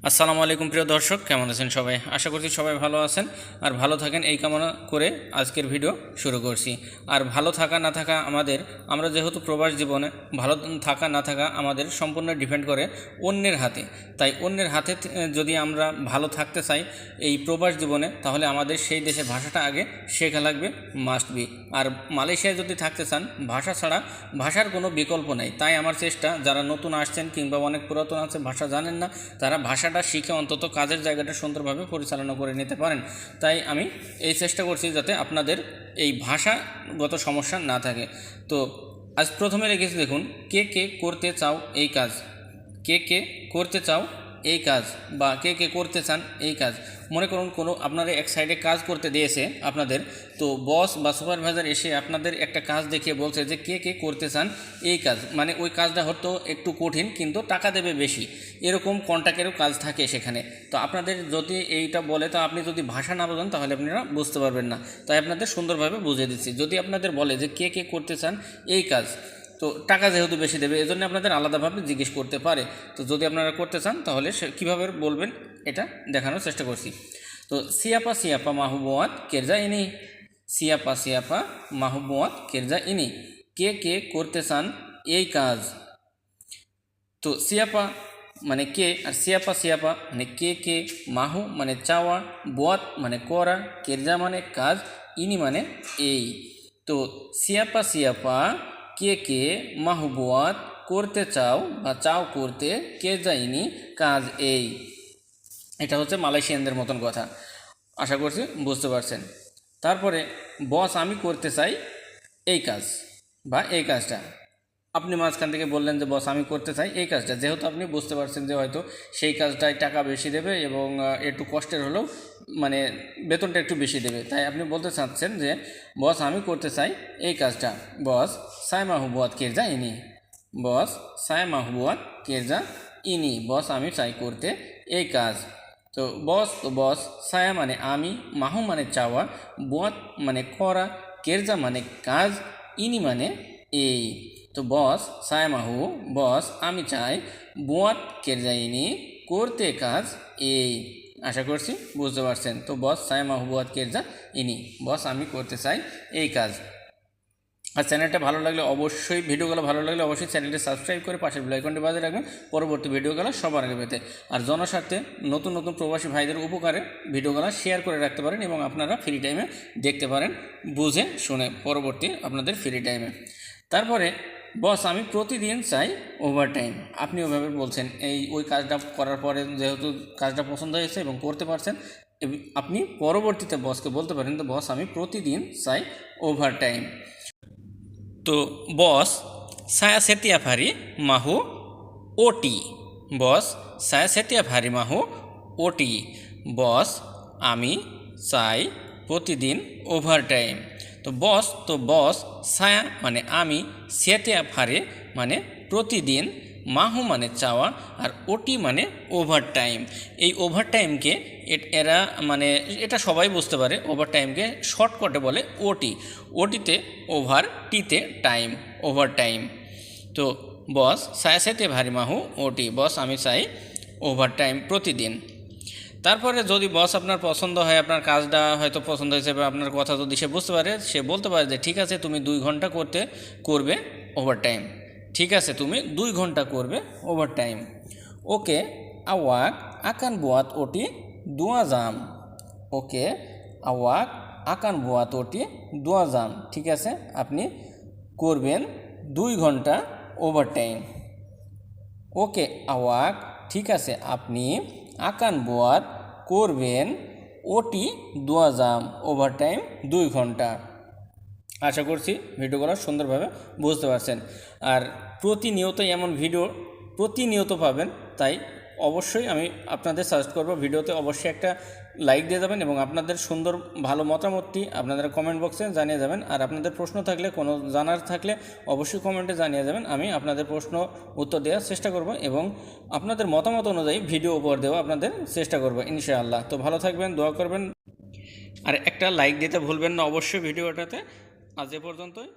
আসসালামু আলাইকুম প্রিয় দর্শক, কেমন আছেন সবাই? আশা করছি সবাই ভালো আছেন আর ভালো থাকেন এই কামনা করে আজকের ভিডিও শুরু করছি। আর ভালো থাকা না থাকা আমরা যেহেতু প্রবাস জীবনে ভালো থাকা না থাকা আমাদের সম্পূর্ণ ডিপেন্ড করে অন্যের হাতে। তাই অন্যের হাতে যদি আমরা ভালো থাকতে চাই এই প্রবাস জীবনে, তাহলে আমাদের সেই দেশের ভাষাটা আগে শেখা লাগবে, মাস্ট বি। আর মালয়েশিয়ায় যদি থাকতে চান, ভাষা ছাড়া ভাষার কোনো বিকল্প নেই। তাই আমার চেষ্টা, যারা নতুন আসছেন কিংবা অনেক পুরাতন আছে ভাষা জানেন না, তারা ভাষাটা শিখে অন্তত কাজের জায়গাটা সুন্দরভাবে পরিচালনা করে নিতে পারেন। তাই আমি এই চেষ্টা করছি যাতে আপনাদের এই ভাষাগত সমস্যা না থাকে। তো আজ প্রথমে রেখেছি, দেখুন, কে কে করতে চাও এই কাজ, কে কে করতে চাও এই কাজ বা কে কে করতে চান এই কাজ। মনে করুন কোনো আপনারা এক সাইডে কাজ করতে দিয়েছে আপনাদের, তো বস বা সুপারভাইজার এসে আপনাদের একটা কাজ দেখিয়ে বলছে যে কে কে করতে চান এই কাজ, মানে ওই কাজটা হয়তো একটু কঠিন কিন্তু টাকা দেবে বেশি, এরকম কন্ট্রাক্টেরও কাজ থাকে সেখানে। তো আপনাদের যদি এইটা বলে, তো আপনি যদি ভাষা না বোঝেন তাহলে আপনারা বুঝতে পারবেন না। তাই আপনাদের সুন্দরভাবে বুঝিয়ে দিচ্ছি। যদি আপনাদের বলে যে কে কে করতে চান এই কাজ, তো টাকা যেহেতু বেশি দেবে, এজন্য আপনাদের আলাদাভাবে জিজ্ঞেস করতে পারে। তো যদি আপনারা করতে চান তাহলে কীভাবে বলবেন এটা দেখানোর চেষ্টা করছি। তো সিয়াপা সিয়াপা মাহবুবাত কেরজা ইনি, সিয়াপা সিয়াপা মাহবুবাত কেরজা ইনি, কে কে করতে চান এই কাজ। তো সিয়াপা মানে কে, আর সিয়াপা সিয়াপা মানে কে কে, মাহু মানে চাওয়া, বোয়াত মানে করা, কেরজা মানে কাজ, ইনি মানে এই। তো সিয়াপা সিয়াপা কে কে মাহবুয়াত করতে চাও বা চাও করতে, কেরজা ইনি কাজ এই। এটা হচ্ছে মালয়েশিয়ানদের মতন কথা। আশা করছি বুঝতে পারছেন। তারপরে বস আমি করতে চাই এই কাজ বা এই কাজটা, আপনি মাঝখান থেকে বললেন যে বস আমি করতে চাই এই কাজটা, যেহেতু আপনি বুঝতে পারছেন যে হয়তো সেই কাজটায় টাকা বেশি দেবে এবং একটু কষ্টের হলেও মানে বেতনটা একটু বেশি দেবে, তাই আপনি বলতে চাচ্ছেন যে বস আমি করতে চাই এই কাজটা। বস সায় মাহবুবাত কেরজা ইনি, বস সায় মাহবুবাত কেরজা ইনি, বস আমি চাই করতে এই কাজ। তো বস সায়া মানে আমি, মাহু মানে চাওয়া, বুয়াত মানে করা, কেরজা মানে কাজ, ইনি মানে এই। তো বস সায়া মাহু, বস আমি চাই, বুয়াত কেরজা ইনি করতে কাজ এই। আশা করছি বুঝতে পারছেন। তো বস সায়া মাহু বুয়াত কেরজা ইনি, বস আমি করতে চাই এই কাজ। আর চ্যানেলটা ভালো লাগলে অবশ্যই, ভিডিওগুলো ভালো লাগলে অবশ্যই চ্যানেলটি সাবস্ক্রাইব করে পাশের বেল আইকনটি বাজিয়ে রাখবেন পরবর্তী ভিডিওগুলো সবার আগে পেতে। আর জনস্বার্থে নতুন নতুন প্রবাসী ভাইদের উপকারে ভিডিওগুলো শেয়ার করে রাখতে পারেন এবং আপনারা ফ্রি টাইমে দেখতে পারেন, বুঝে শুনে পরবর্তী আপনাদের ফ্রি টাইমে। তারপরে বস আমি প্রতিদিন চাই ওভারটাইম, আপনি ওইভাবে বলছেন ওই কাজটা করার পরে যেহেতু কাজটা পছন্দ হয়েছে এবং করতে পারছেন, আপনি পরবর্তীতে বসকে বলতে পারেন তো বস আমি প্রতিদিন চাই ওভারটাইম। তো বস saya setiap hari mahu OT, বস saya setiap hari mahu OT, বস আমি চাই প্রতিদিন ওভারটাইম। তো বস সায়া মানে আমি, setiap hari মানে প্রতিদিন, মাহু মানে চাওয়া, আর ওটি মানে ওভারটাইম। এই ওভারটাইমকে এরা মানে এটা সবাই বুঝতে পারে, ওভারটাইমকে শর্টকাটে বলে ওটি। ওটিতে ওভার, টিতে টাইম, ওভারটাইম। তো বস সায়া সেতে ভারী মাহু ওটি, বস আমি চাই ওভারটাইম প্রতিদিন। তারপরে যদি বস আপনার পছন্দ হয়, আপনার কাজটা হয়তো পছন্দ হয়েছে বা আপনার কথা যদি সে বুঝতে পারে, সে বলতে পারে যে ঠিক আছে তুমি 2 ঘন্টা করবে ওভারটাইম, ঠিক আছে তুমি 2 ঘন্টা করবে ওভারটাইম। ওকে awak akan buat OT 2 jam, ওকে awak akan buat OT 2 jam, ঠিক আছে আপনি করবেন 2 ঘন্টা ওভারটাইম। ওকে awak ঠিক আছে আপনি, আকান বুয়াত করবেন, ওটি 2 jam ওভারটাইম 2 ঘন্টা। আশা করছি ভিডিওগুলো সুন্দরভাবে বুঝতে পারছেন। আর প্রতিনিয়তই এমন ভিডিও প্রতিনিয়ত পাবেন, তাই অবশ্যই আমি আপনাদের সাজেস্ট করব ভিডিওতে অবশ্যই একটা লাইক দিয়ে যাবেন এবং আপনাদের সুন্দর ভালো মতামতটি আপনাদের কমেন্ট বক্সে জানিয়ে যাবেন। আর আপনাদের প্রশ্ন থাকলে, কোনো জানার থাকলে অবশ্যই কমেন্টে জানিয়ে যাবেন, আমি আপনাদের প্রশ্ন উত্তর দেওয়ার চেষ্টা করব এবং আপনাদের মতামত অনুযায়ী ভিডিও উপহার দেওয়া আপনাদের চেষ্টা করব ইনশাআল্লাহ। তো ভালো থাকবেন, দোয়া করবেন আর একটা লাইক দিতে ভুলবেন না অবশ্যই ভিডিওটাতে। আজ এ পর্যন্তই।